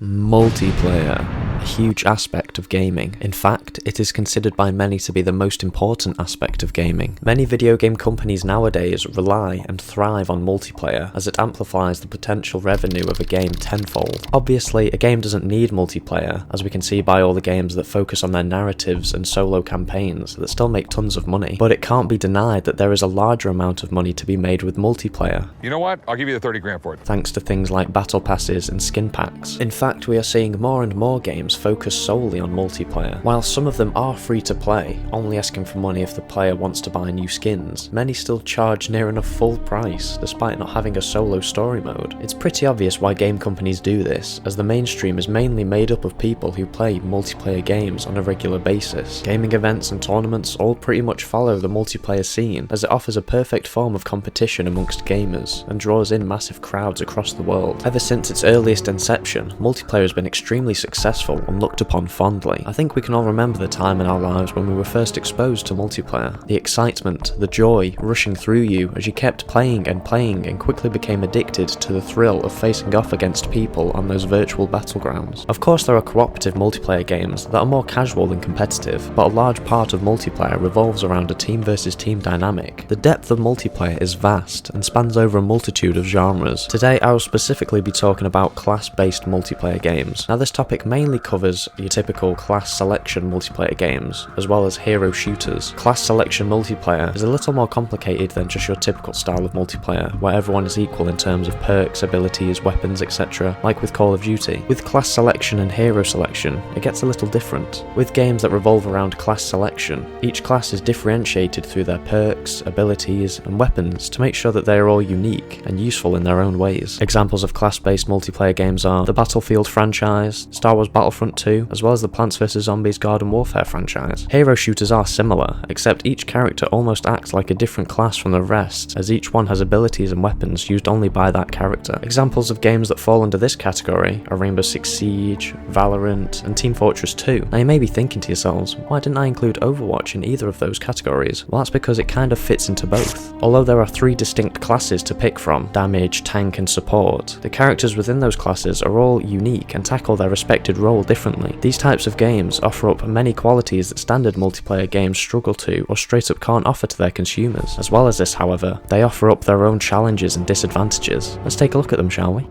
Multiplayer, a huge aspect of gaming. In fact, it is considered by many to be the most important aspect of gaming. Many video game companies nowadays rely and thrive on multiplayer as it amplifies the potential revenue of a game tenfold. Obviously, a game doesn't need multiplayer, as we can see by all the games that focus on their narratives and solo campaigns that still make tons of money, but it can't be denied that there is a larger amount of money to be made with multiplayer. You know what? I'll give you the 30 grand for it. Thanks to things like battle passes and skin packs. In fact, we are seeing more and more games focus solely on multiplayer. While some of them are free to play, only asking for money if the player wants to buy new skins, many still charge near enough full price, despite not having a solo story mode. It's pretty obvious why game companies do this, as the mainstream is mainly made up of people who play multiplayer games on a regular basis. Gaming events and tournaments all pretty much follow the multiplayer scene, as it offers a perfect form of competition amongst gamers, and draws in massive crowds across the world. Ever since its earliest inception, multiplayer has been extremely successful and looked upon fondly. I think we can all remember the time in our lives when we were first exposed to multiplayer. The excitement, the joy rushing through you as you kept playing and quickly became addicted to the thrill of facing off against people on those virtual battlegrounds. Of course, there are cooperative multiplayer games that are more casual than competitive, but a large part of multiplayer revolves around a team versus team dynamic. The depth of multiplayer is vast and spans over a multitude of genres. Today I will specifically be talking about class-based multiplayer games. Now, this topic mainly covers your typical class selection multiplayer games, as well as hero shooters. Class selection multiplayer is a little more complicated than just your typical style of multiplayer, where everyone is equal in terms of perks, abilities, weapons, etc., like with Call of Duty. With class selection and hero selection, it gets a little different. With games that revolve around class selection, each class is differentiated through their perks, abilities, and weapons to make sure that they are all unique and useful in their own ways. Examples of class-based multiplayer games are the Battlefield franchise, Star Wars Battlefront 2, as well as the Plants vs Zombies Garden Warfare franchise. Hero shooters are similar, except each character almost acts like a different class from the rest, as each one has abilities and weapons used only by that character. Examples of games that fall under this category are Rainbow Six Siege, Valorant, and Team Fortress 2. Now you may be thinking to yourselves, why didn't I include Overwatch in either of those categories? Well, that's because it kind of fits into both. Although there are three distinct classes to pick from, damage, tank, and support, the characters within those classes are all unique and tackle their respected role differently. These types of games offer up many qualities that standard multiplayer games struggle to or straight up can't offer to their consumers. As well as this, however, they offer up their own challenges and disadvantages. Let's take a look at them, shall we?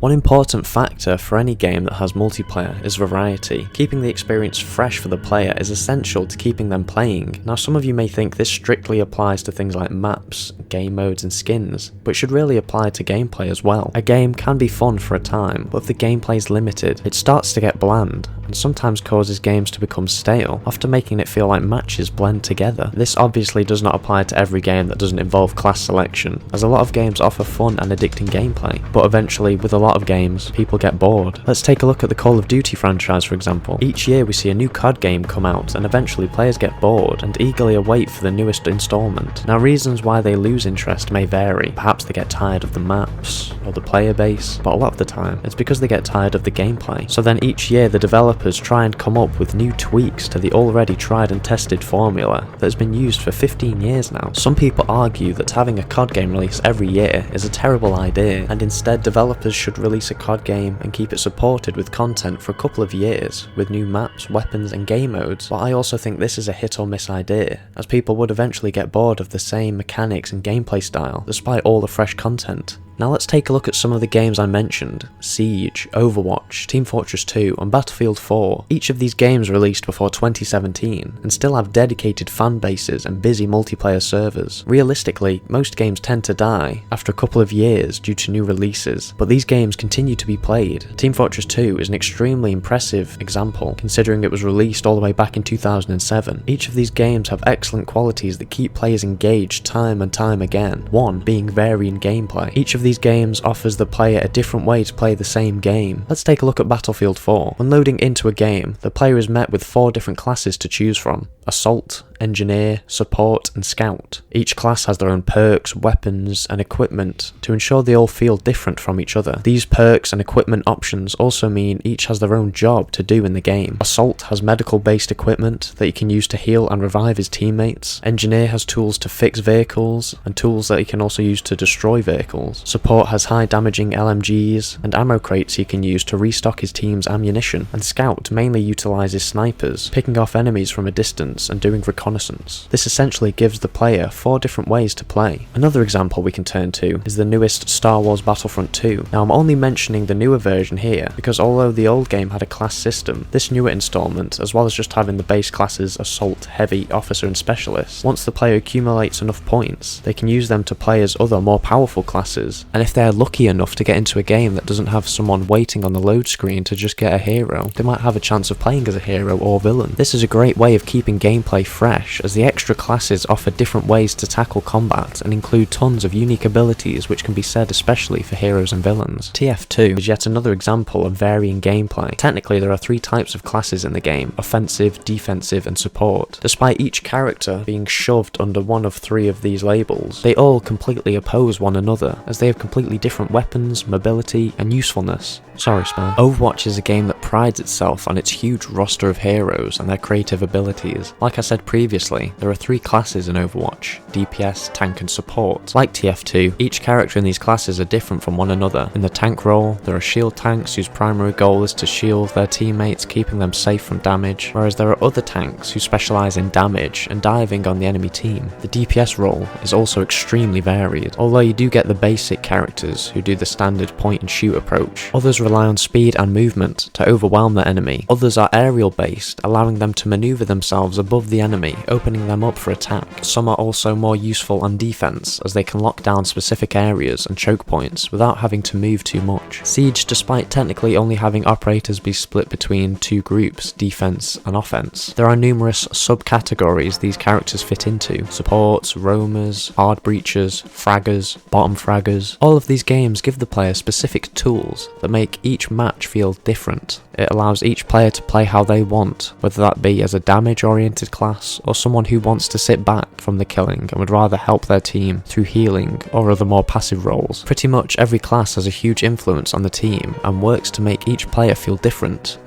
One important factor for any game that has multiplayer is variety. Keeping the experience fresh for the player is essential to keeping them playing. Now, some of you may think this strictly applies to things like maps, game modes, and skins, but it should really apply to gameplay as well. A game can be fun for a time, but if the gameplay is limited, it starts to get bland, and sometimes causes games to become stale, often making it feel like matches blend together. This obviously does not apply to every game that doesn't involve class selection, as a lot of games offer fun and addicting gameplay, but eventually, with a lot of games, people get bored. Let's take a look at the Call of Duty franchise, for example. Each year we see a new COD game come out, and eventually players get bored and eagerly await for the newest installment. Now, reasons why they lose interest may vary. Perhaps they get tired of the maps or the player base, but a lot of the time it's because they get tired of the gameplay. So then each year the developers try and come up with new tweaks to the already tried and tested formula that has been used for 15 years now. Some people argue that having a COD game release every year is a terrible idea, and instead developers should release a COD game and keep it supported with content for a couple of years, with new maps, weapons, and game modes. But I also think this is a hit or miss idea, as people would eventually get bored of the same mechanics and gameplay style, despite all the fresh content. Now let's take a look at some of the games I mentioned: Siege, Overwatch, Team Fortress 2, and Battlefield 4. Each of these games released before 2017, and still have dedicated fan bases and busy multiplayer servers. Realistically, most games tend to die after a couple of years due to new releases, but these games continue to be played. Team Fortress 2 is an extremely impressive example, considering it was released all the way back in 2007. Each of these games have excellent qualities that keep players engaged time and time again, one being varying gameplay. Each of these games offers the player a different way to play the same game. Let's take a look at Battlefield 4. When loading into a game, the player is met with 4 different classes to choose from: Assault, engineer, support, and scout. Each class has their own perks, weapons, and equipment to ensure they all feel different from each other. These perks and equipment options also mean each has their own job to do in the game. Assault has medical-based equipment that he can use to heal and revive his teammates. Engineer has tools to fix vehicles, and tools that he can also use to destroy vehicles. Support has high-damaging LMGs, and ammo crates he can use to restock his team's ammunition. And Scout mainly utilises snipers, picking off enemies from a distance and doing reconnaissance. This essentially gives the player 4 different ways to play. Another example we can turn to is the newest Star Wars Battlefront 2. Now I'm only mentioning the newer version here because although the old game had a class system, this newer installment, as well as just having the base classes Assault, Heavy, Officer and Specialist, once the player accumulates enough points, they can use them to play as other more powerful classes, and if they're lucky enough to get into a game that doesn't have someone waiting on the load screen to just get a hero, they might have a chance of playing as a hero or villain. This is a great way of keeping gameplay fresh, as the extra classes offer different ways to tackle combat and include tons of unique abilities which can be said especially for heroes and villains. TF2 is yet another example of varying gameplay. Technically there are 3 types of classes in the game: offensive, defensive and support. Despite each character being shoved under one of 3 of these labels, they all completely oppose one another, as they have completely different weapons, mobility and usefulness. Sorry, Spam. Overwatch is a game that prides itself on its huge roster of heroes and their creative abilities. Like I said previously, there are 3 classes in Overwatch: DPS, tank and support. Like TF2, each character in these classes are different from one another. In the tank role, there are shield tanks whose primary goal is to shield their teammates, keeping them safe from damage, whereas there are other tanks who specialise in damage and diving on the enemy team. The DPS role is also extremely varied, although you do get the basic characters who do the standard point and shoot approach. Others rely on speed and movement to overwhelm the enemy. Others are aerial based, allowing them to maneuver themselves above the enemy, opening them up for attack. Some are also more useful on defense, as they can lock down specific areas and choke points without having to move too much. Siege, despite technically only having operators be split between 2 groups, defense and offense, there are numerous subcategories these characters fit into: supports, roamers, hard breachers, fraggers, bottom fraggers. All of these games give the player specific tools that make each match feel different. It allows each player to play how they want, whether that be as a damage-oriented class or someone who wants to sit back from the killing and would rather help their team through healing or other more passive roles. Pretty much every class has a huge influence on the team and works to make each player feel different.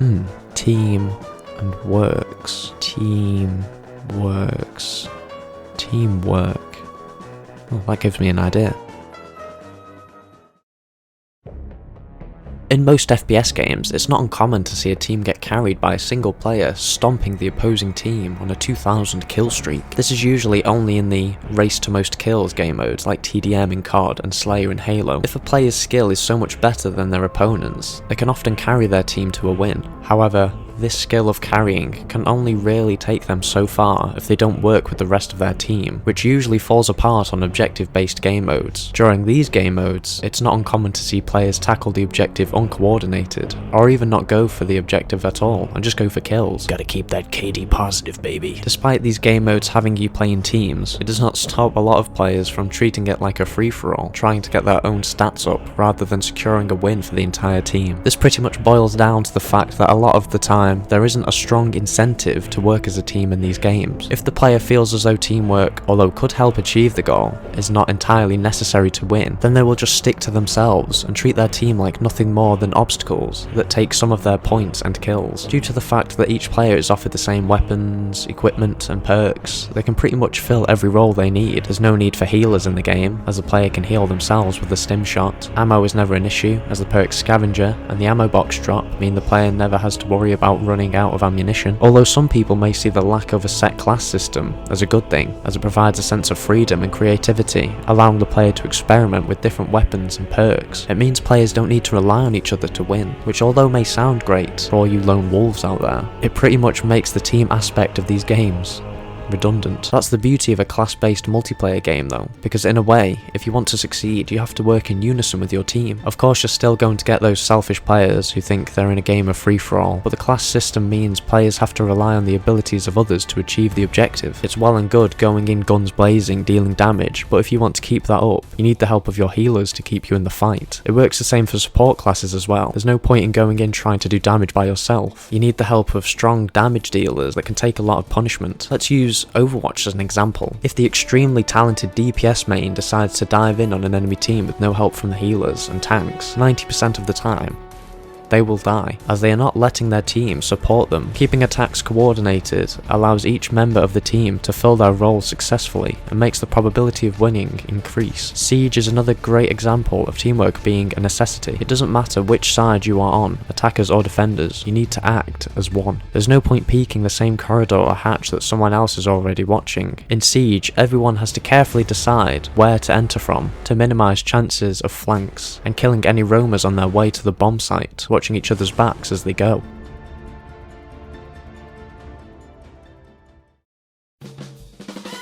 Team and works. Team works. Teamwork. Well, that gives me an idea. In most FPS games, it's not uncommon to see a team get carried by a single player stomping the opposing team on a 2000 kill streak. This is usually only in the race to most kills game modes like TDM in COD and Slayer in Halo. If a player's skill is so much better than their opponents, they can often carry their team to a win. However, this skill of carrying can only really take them so far if they don't work with the rest of their team, which usually falls apart on objective-based game modes. During these game modes, it's not uncommon to see players tackle the objective uncoordinated, or even not go for the objective at all, and just go for kills. Gotta keep that KD positive, baby. Despite these game modes having you play in teams, it does not stop a lot of players from treating it like a free-for-all, trying to get their own stats up rather than securing a win for the entire team. This pretty much boils down to the fact that a lot of the time, there isn't a strong incentive to work as a team in these games. If the player feels as though teamwork, although could help achieve the goal, is not entirely necessary to win, then they will just stick to themselves and treat their team like nothing more than obstacles that take some of their points and kills. Due to the fact that each player is offered the same weapons, equipment and perks, they can pretty much fill every role they need. There's no need for healers in the game, as the player can heal themselves with a stim shot. Ammo is never an issue, as the perks Scavenger and the ammo box drop mean the player never has to worry about running out of ammunition. Although some people may see the lack of a set class system as a good thing, as it provides a sense of freedom and creativity, allowing the player to experiment with different weapons and perks. It means players don't need to rely on each other to win, which although may sound great for all you lone wolves out there, it pretty much makes the team aspect of these games redundant. That's the beauty of a class-based multiplayer game though, because in a way, if you want to succeed, you have to work in unison with your team. Of course you're still going to get those selfish players who think they're in a game of free-for-all, but the class system means players have to rely on the abilities of others to achieve the objective. It's well and good going in guns blazing, dealing damage, but if you want to keep that up, you need the help of your healers to keep you in the fight. It works the same for support classes as well. There's no point in going in trying to do damage by yourself. You need the help of strong damage dealers that can take a lot of punishment. Let's use use Overwatch as an example. If the extremely talented DPS main decides to dive in on an enemy team with no help from the healers and tanks, 90% of the time, they will die, as they are not letting their team support them. Keeping attacks coordinated allows each member of the team to fill their role successfully and makes the probability of winning increase. Siege is another great example of teamwork being a necessity. It doesn't matter which side you are on, attackers or defenders, you need to act as one. There's no point peeking the same corridor or hatch that someone else is already watching. In Siege, everyone has to carefully decide where to enter from to minimize chances of flanks and killing any roamers on their way to the bomb site, watching each other's backs as they go.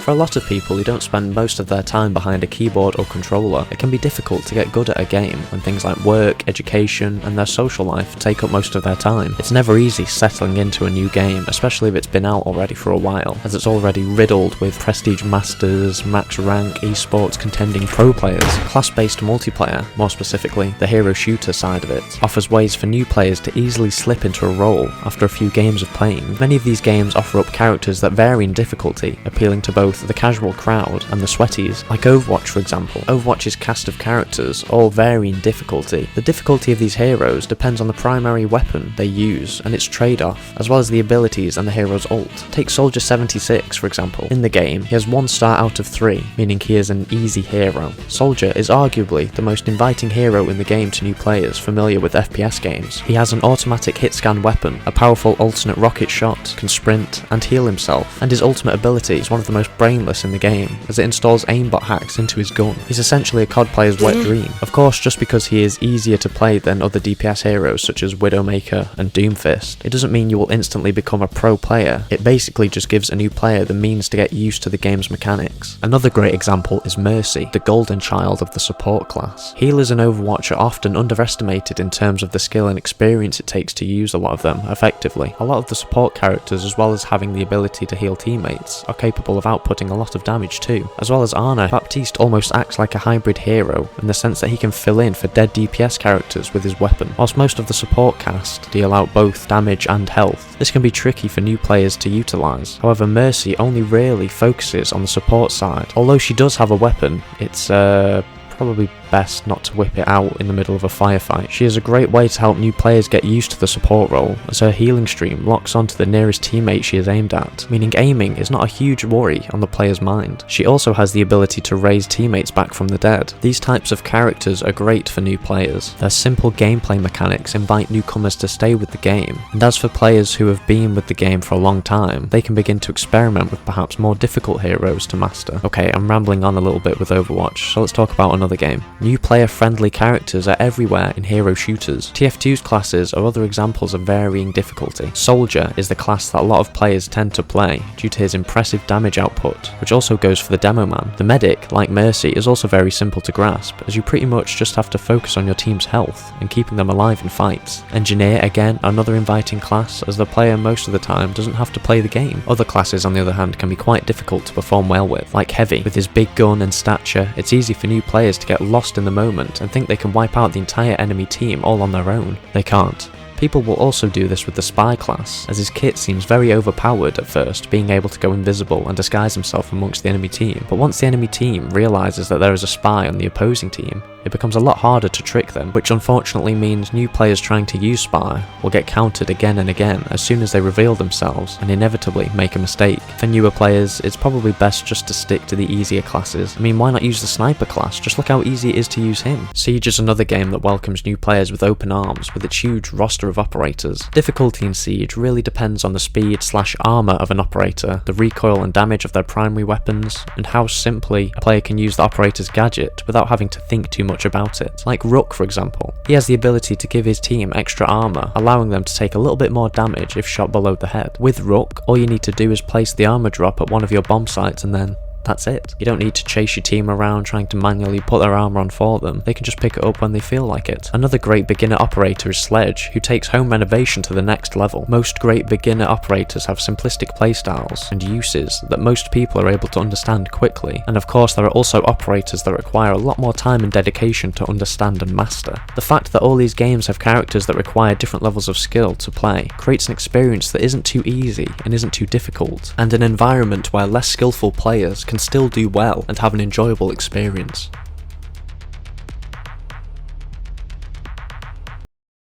For a lot of people who don't spend most of their time behind a keyboard or controller, it can be difficult to get good at a game when things like work, education, and their social life take up most of their time. It's never easy settling into a new game, especially if it's been out already for a while, as it's already riddled with prestige masters, max rank, esports contending pro players. Class-based multiplayer, more specifically the hero shooter side of it, offers ways for new players to easily slip into a role after a few games of playing. Many of these games offer up characters that vary in difficulty, appealing to both the casual crowd and the sweaties. Like Overwatch, for example. Overwatch's cast of characters all vary in difficulty. The difficulty of these heroes depends on the primary weapon they use and its trade-off, as well as the abilities and the hero's ult. Take Soldier 76, for example. In the game, he has 1 star out of 3, meaning he is an easy hero. Soldier is arguably the most inviting hero in the game to new players familiar with FPS games. He has an automatic hit scan weapon, a powerful alternate rocket shot, can sprint and heal himself, and his ultimate ability is one of the most brainless in the game, as it installs aimbot hacks into his gun. He's essentially a COD player's wet dream. Of course, just because he is easier to play than other DPS heroes such as Widowmaker and Doomfist, it doesn't mean you will instantly become a pro player. It basically just gives a new player the means to get used to the game's mechanics. Another great example is Mercy, the golden child of the support class. Healers in Overwatch are often underestimated in terms of the skill and experience it takes to use a lot of them effectively. A lot of the support characters, as well as having the ability to heal teammates, are capable of outputting a lot of damage too. As well as Ana, Baptiste almost acts like a hybrid hero in the sense that he can fill in for dead DPS characters with his weapon, whilst most of the support cast deal out both damage and health. This can be tricky for new players to utilise. However, Mercy only rarely focuses on the support side. Although she does have a weapon, it's probably best not to whip it out in the middle of a firefight. She is a great way to help new players get used to the support role, as her healing stream locks onto the nearest teammate she is aimed at, meaning aiming is not a huge worry on the player's mind. She also has the ability to raise teammates back from the dead. These types of characters are great for new players. Their simple gameplay mechanics invite newcomers to stay with the game, and as for players who have been with the game for a long time, they can begin to experiment with perhaps more difficult heroes to master. Okay, I'm rambling on a little bit with Overwatch, so let's talk about another game. New player-friendly characters are everywhere in hero shooters. TF2's classes are other examples of varying difficulty. Soldier is the class that a lot of players tend to play due to his impressive damage output, which also goes for the demo man. The medic, like Mercy, is also very simple to grasp, as you pretty much just have to focus on your team's health and keeping them alive in fights. Engineer, again, another inviting class, as the player most of the time doesn't have to play the game. Other classes, on the other hand, can be quite difficult to perform well with, like Heavy. With his big gun and stature, it's easy for new players to get lost in the moment and think they can wipe out the entire enemy team all on their own. They can't. People will also do this with the Spy class, as his kit seems very overpowered at first, being able to go invisible and disguise himself amongst the enemy team, but once the enemy team realises that there is a spy on the opposing team, it becomes a lot harder to trick them, which unfortunately means new players trying to use Spy will get countered again and again as soon as they reveal themselves and inevitably make a mistake. For newer players, it's probably best just to stick to the easier classes. I mean, why not use the Sniper class? Just look how easy it is to use him. Siege is another game that welcomes new players with open arms, with its huge roster of operators. Difficulty in Siege really depends on the speed/armour of an operator, the recoil and damage of their primary weapons, and how simply a player can use the operator's gadget without having to think too much about it. Like Rook, for example. He has the ability to give his team extra armour, allowing them to take a little bit more damage if shot below the head. With Rook, all you need to do is place the armour drop at one of your bomb sites and then That's it. You don't need to chase your team around trying to manually put their armor on for them. They can just pick it up when they feel like it. Another great beginner operator is Sledge, who takes home renovation to the next level. Most great beginner operators have simplistic playstyles and uses that most people are able to understand quickly, and of course there are also operators that require a lot more time and dedication to understand and master. The fact that all these games have characters that require different levels of skill to play creates an experience that isn't too easy and isn't too difficult, and an environment where less skillful players can still do well and have an enjoyable experience.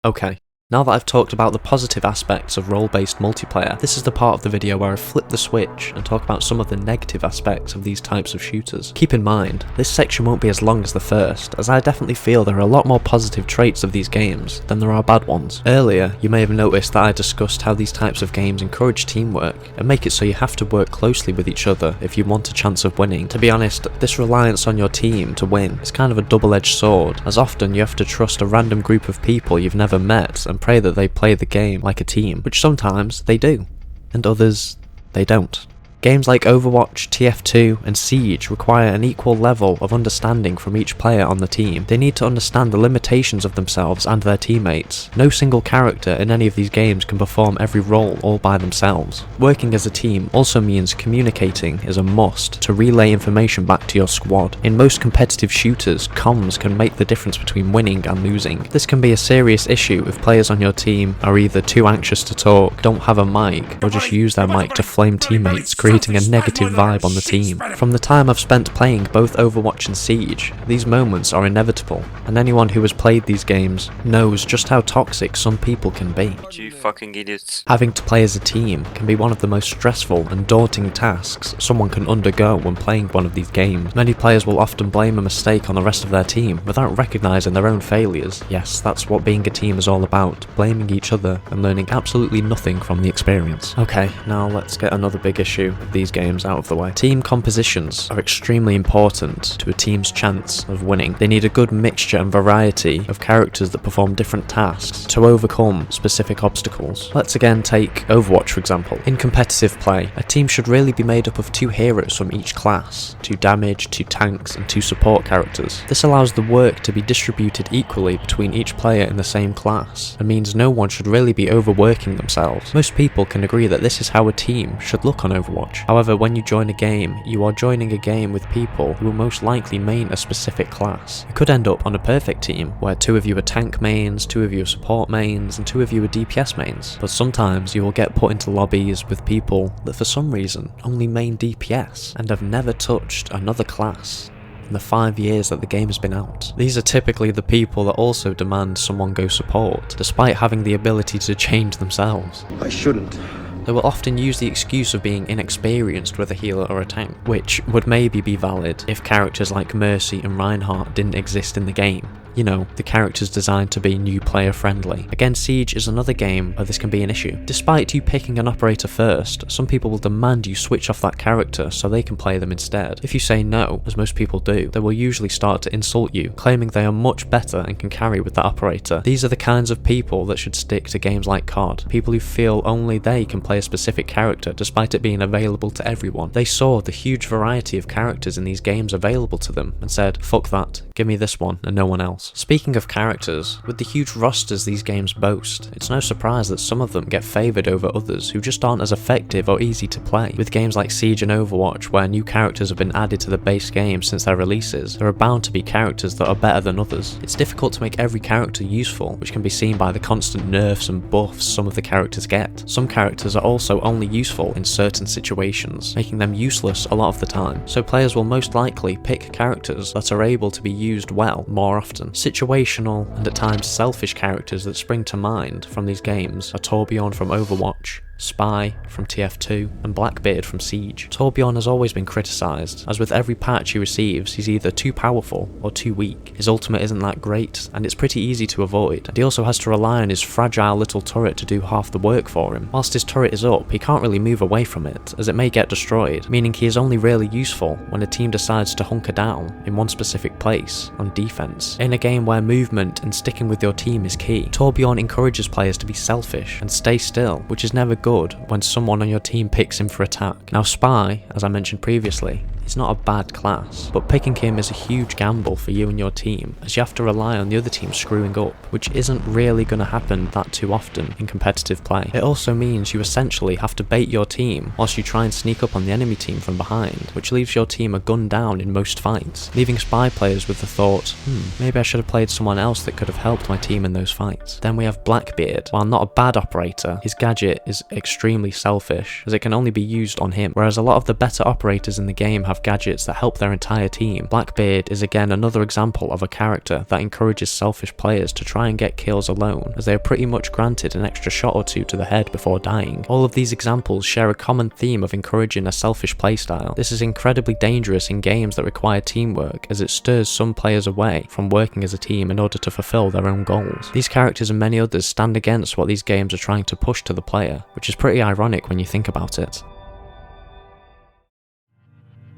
Okay. Now that I've talked about the positive aspects of role-based multiplayer, this is the part of the video where I flip the switch and talk about some of the negative aspects of these types of shooters. Keep in mind, this section won't be as long as the first, as I definitely feel there are a lot more positive traits of these games than there are bad ones. Earlier, you may have noticed that I discussed how these types of games encourage teamwork, and make it so you have to work closely with each other if you want a chance of winning. To be honest, this reliance on your team to win is kind of a double-edged sword, as often you have to trust a random group of people you've never met and pray that they play the game like a team, which sometimes they do, and others they don't. Games like Overwatch, TF2 and Siege require an equal level of understanding from each player on the team. They need to understand the limitations of themselves and their teammates. No single character in any of these games can perform every role all by themselves. Working as a team also means communicating is a must to relay information back to your squad. In most competitive shooters, comms can make the difference between winning and losing. This can be a serious issue if players on your team are either too anxious to talk, don't have a mic, or just use their mic to flame teammates, creating a negative vibe on the team. From the time I've spent playing both Overwatch and Siege, these moments are inevitable, and anyone who has played these games knows just how toxic some people can be. You fucking idiots. Having to play as a team can be one of the most stressful and daunting tasks someone can undergo when playing one of these games. Many players will often blame a mistake on the rest of their team without recognising their own failures. Yes, that's what being a team is all about, blaming each other and learning absolutely nothing from the experience. Okay, now let's get another big issue of these games out of the way. Team compositions are extremely important to a team's chance of winning. They need a good mixture and variety of characters that perform different tasks to overcome specific obstacles. Let's again take Overwatch for example. In competitive play, a team should really be made up of 2 heroes from each class, 2 damage, 2 tanks and 2 support characters. This allows the work to be distributed equally between each player in the same class, and means no one should really be overworking themselves. Most people can agree that this is how a team should look on Overwatch. However, when you join a game, you are joining a game with people who will most likely main a specific class. You could end up on a perfect team, where 2 of you are tank mains, 2 of you are support mains, and 2 of you are DPS mains. But sometimes you will get put into lobbies with people that for some reason only main DPS, and have never touched another class in the 5 years that the game has been out. These are typically the people that also demand someone go support, despite having the ability to change themselves. I shouldn't. They will often use the excuse of being inexperienced with a healer or a tank, which would maybe be valid if characters like Mercy and Reinhardt didn't exist in the game. You know, the characters designed to be new player friendly. Again, Siege is another game where this can be an issue. Despite you picking an operator first, some people will demand you switch off that character so they can play them instead. If you say no, as most people do, they will usually start to insult you, claiming they are much better and can carry with that operator. These are the kinds of people that should stick to games like COD. People who feel only they can play a specific character despite it being available to everyone. They saw the huge variety of characters in these games available to them and said, fuck that, give me this one and no one else. Speaking of characters, with the huge rosters these games boast, it's no surprise that some of them get favoured over others who just aren't as effective or easy to play. With games like Siege and Overwatch, where new characters have been added to the base game since their releases, there are bound to be characters that are better than others. It's difficult to make every character useful, which can be seen by the constant nerfs and buffs some of the characters get. Some characters are also only useful in certain situations, making them useless a lot of the time, so players will most likely pick characters that are able to be used well more often. Situational and at times selfish characters that spring to mind from these games are Torbjorn from Overwatch, Spy from TF2, and Blackbeard from Siege. Torbjorn has always been criticised, as with every patch he receives he's either too powerful or too weak. His ultimate isn't that great, and it's pretty easy to avoid, and he also has to rely on his fragile little turret to do half the work for him. Whilst his turret is up, he can't really move away from it, as it may get destroyed, meaning he is only really useful when a team decides to hunker down in one specific place, on defense. In a game where movement and sticking with your team is key, Torbjorn encourages players to be selfish and stay still, which is never good when someone on your team picks him for attack. Now Spy, as I mentioned previously, he's not a bad class, but picking him is a huge gamble for you and your team, as you have to rely on the other team screwing up, which isn't really going to happen that too often in competitive play. It also means you essentially have to bait your team whilst you try and sneak up on the enemy team from behind, which leaves your team a gun down in most fights, leaving spy players with the thought, maybe I should have played someone else that could have helped my team in those fights. Then we have Blackbeard. While not a bad operator, his gadget is extremely selfish, as it can only be used on him, whereas a lot of the better operators in the game have gadgets that help their entire team. Blackbeard is again another example of a character that encourages selfish players to try and get kills alone, as they are pretty much granted an extra shot or two to the head before dying. All of these examples share a common theme of encouraging a selfish playstyle. This is incredibly dangerous in games that require teamwork, as it stirs some players away from working as a team in order to fulfill their own goals. These characters and many others stand against what these games are trying to push to the player, which is pretty ironic when you think about it.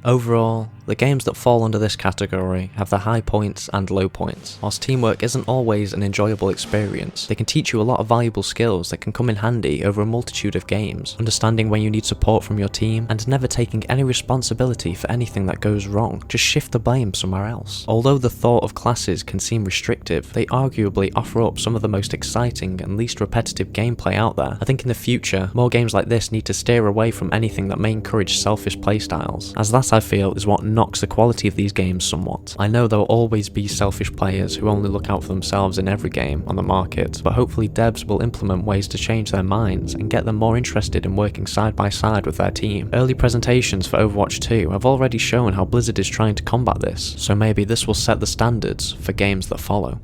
Overall, the games that fall under this category have their high points and low points. Whilst teamwork isn't always an enjoyable experience, they can teach you a lot of valuable skills that can come in handy over a multitude of games, understanding when you need support from your team, and never taking any responsibility for anything that goes wrong. Just shift the blame somewhere else. Although the thought of classes can seem restrictive, they arguably offer up some of the most exciting and least repetitive gameplay out there. I think in the future, more games like this need to steer away from anything that may encourage selfish playstyles, as that I feel is what knocks the quality of these games somewhat. I know there will always be selfish players who only look out for themselves in every game on the market, but hopefully devs will implement ways to change their minds and get them more interested in working side by side with their team. Early presentations for Overwatch 2 have already shown how Blizzard is trying to combat this, so maybe this will set the standards for games that follow.